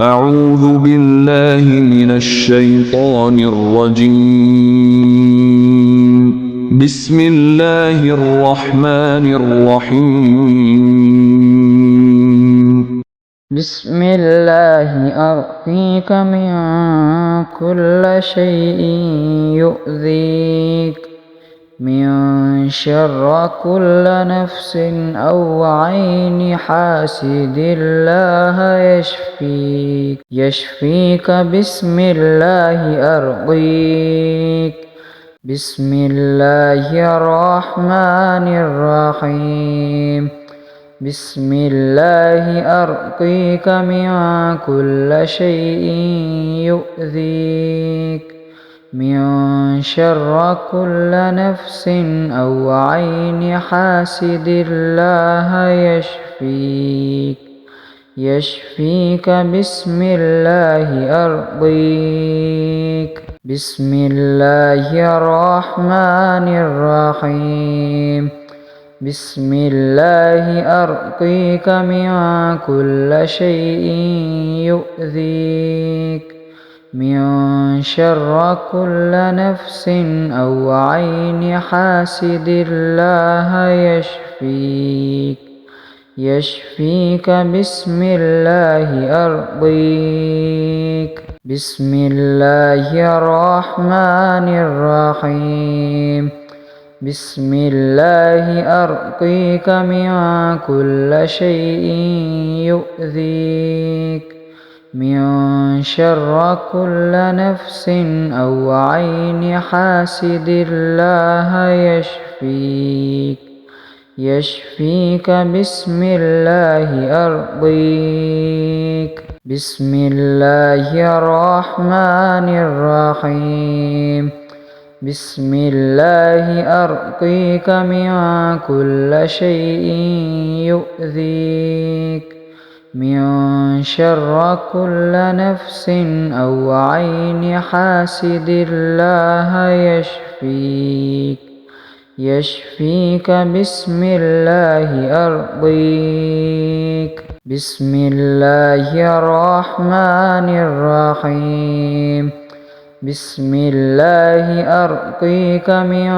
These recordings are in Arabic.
أعوذ بالله من الشيطان الرجيم. بسم الله الرحمن الرحيم. بسم الله أرقيك من كل شيء يؤذيك، من شر كل نفس أو عين حاسد الله يشفيك بسم الله أرقيك. بسم الله الرحمن الرحيم. بسم الله أرقيك من كل شيء يؤذيك، من شر كل نفس أو عين حاسد الله يشفيك بسم الله أرقيك. بسم الله الرحمن الرحيم. بسم الله أرقيك من كل شيء يؤذيك، من شر كل نفس أو عين حاسد الله يشفيك بسم الله أرقيك. بسم الله الرحمن الرحيم. بسم الله أرقيك من كل شيء يؤذيك، من شر كل نفس أو عين حاسد الله يشفيك بسم الله أرقيك. بسم الله الرحمن الرحيم. بسم الله أرقيك من كل شيء يؤذيك، من شر كل نفس أو عين حاسد الله يشفيك بسم الله أرقيك. بسم الله الرحمن الرحيم. بسم الله أرقيك من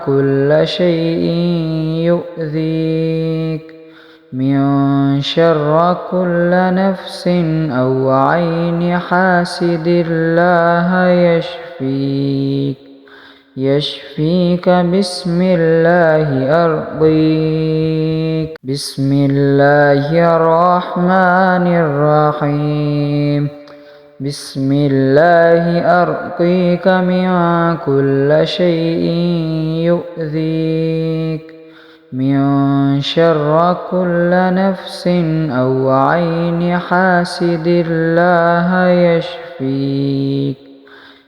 كل شيء يؤذيك، من شر كل نفس أو عين حاسد الله يشفيك بسم الله أرقيك. بسم الله الرحمن الرحيم. بسم الله أرقيك من كل شيء يؤذيك، من شر كل نفس أو عين حاسد الله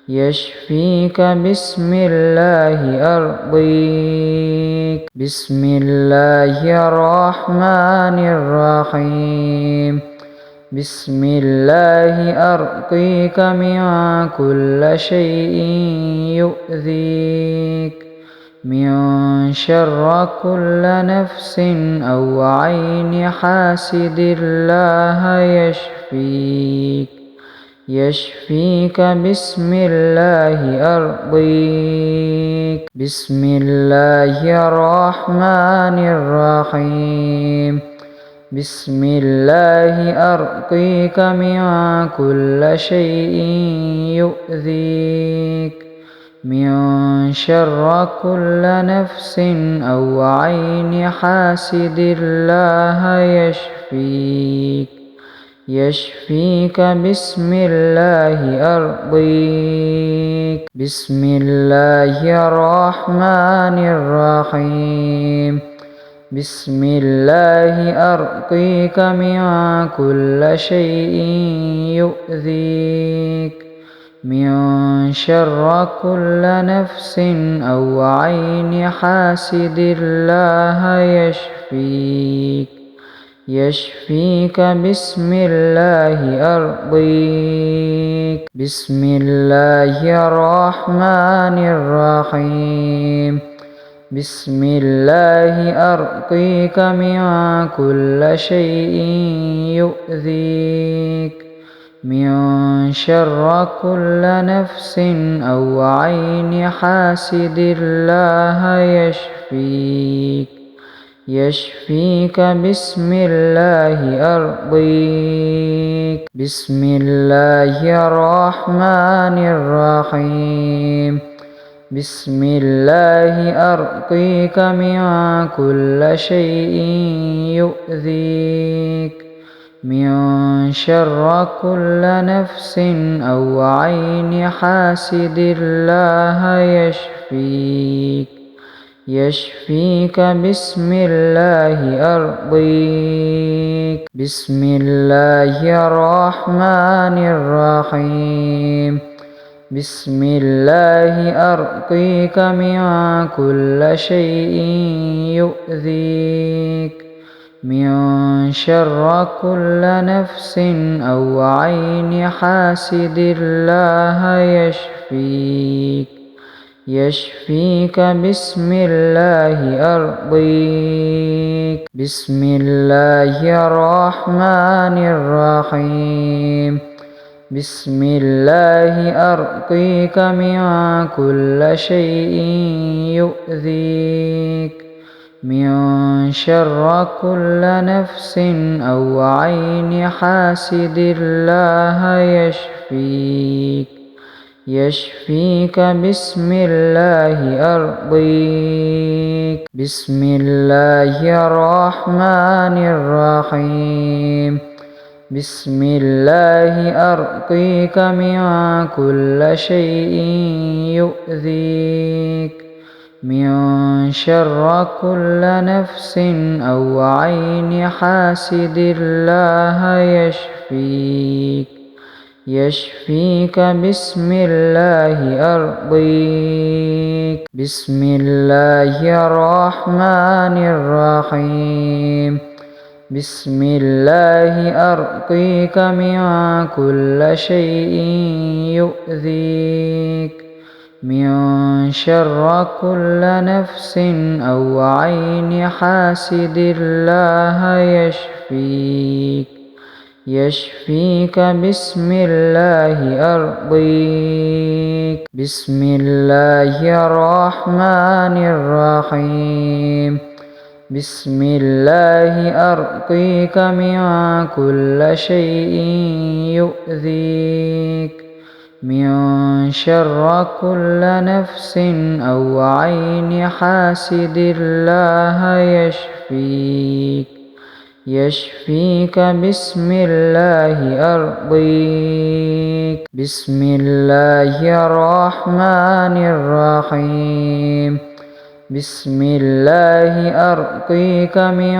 يشفيك بسم الله أرقيك. بسم الله الرحمن الرحيم. بسم الله أرقيك من كل شيء يؤذيك، من شر كل نفس أو عين حاسد الله يشفيك بسم الله أرقيك. بسم الله الرحمن الرحيم. بسم الله أرقيك من كل شيء يؤذيك، من شر كل نفس أو عين حاسد الله يشفيك بسم الله أرقيك. بسم الله الرحمن الرحيم. بسم الله أرقيك من كل شيء يؤذيك، من شر كل نفس أو عين حاسد الله يشفيك بسم الله أرقيك. بسم الله الرحمن الرحيم. بسم الله أرقيك من كل شيء يؤذيك، من شر كل نفس أو عين حاسد الله يشفيك بسم الله أرقيك. بسم الله الرحمن الرحيم. بسم الله أرقيك من كل شيء يؤذيك. من شر كل نفس أو عين حاسد الله يشفيك بسم الله أرقيك. بسم الله الرحمن الرحيم. بسم الله أرقيك من كل شيء يؤذيك. من شر كل نفس أو عين حاسد الله يشفيك بسم الله أرقيك. بسم الله الرحمن الرحيم. بسم الله أرقيك من كل شيء يؤذيك. من شر كل نفس أو عين حاسد الله يشفيك بسم الله أرقيك. بسم الله الرحمن الرحيم. بسم الله أرقيك من كل شيء يؤذيك. من شر كل نفس أو عين حاسد الله يشفيك بسم الله أرقيك. بسم الله الرحمن الرحيم. بسم الله أرقيك من كل شيء يؤذيك. من شر كل نفس أو عين حاسد الله يشفيك بسم الله أرقيك. بسم الله الرحمن الرحيم. بسم الله أرقيك من كل شيء يؤذيك. من شر كل نفس أو عين حاسد الله يشفيك بسم الله أرقيك. بسم الله الرحمن الرحيم. بسم الله أرقيك من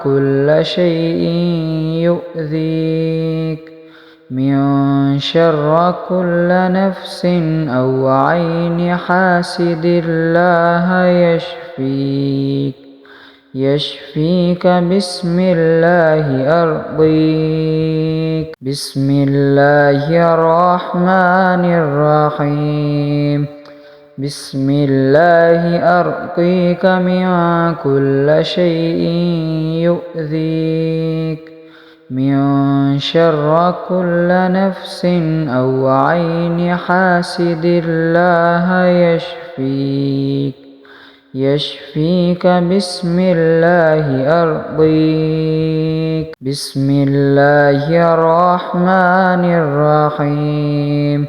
كل شيء يؤذيك. من شر كل نفس أو عين حاسد الله يشفيك بسم الله أرقيك. بسم الله الرحمن الرحيم. بسم الله أرقيك من كل شيء يؤذيك. من شر كل نفس أو عين حاسد الله يشفيك بسم الله أرقيك. بسم الله الرحمن الرحيم.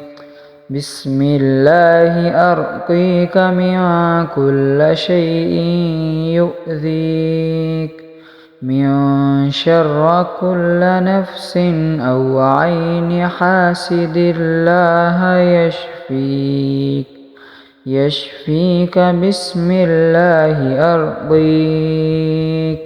بسم الله أرقيك من كل شيء يؤذيك. من شر كل نفس أو عين حاسد الله يشفيك بسم الله أرقيك.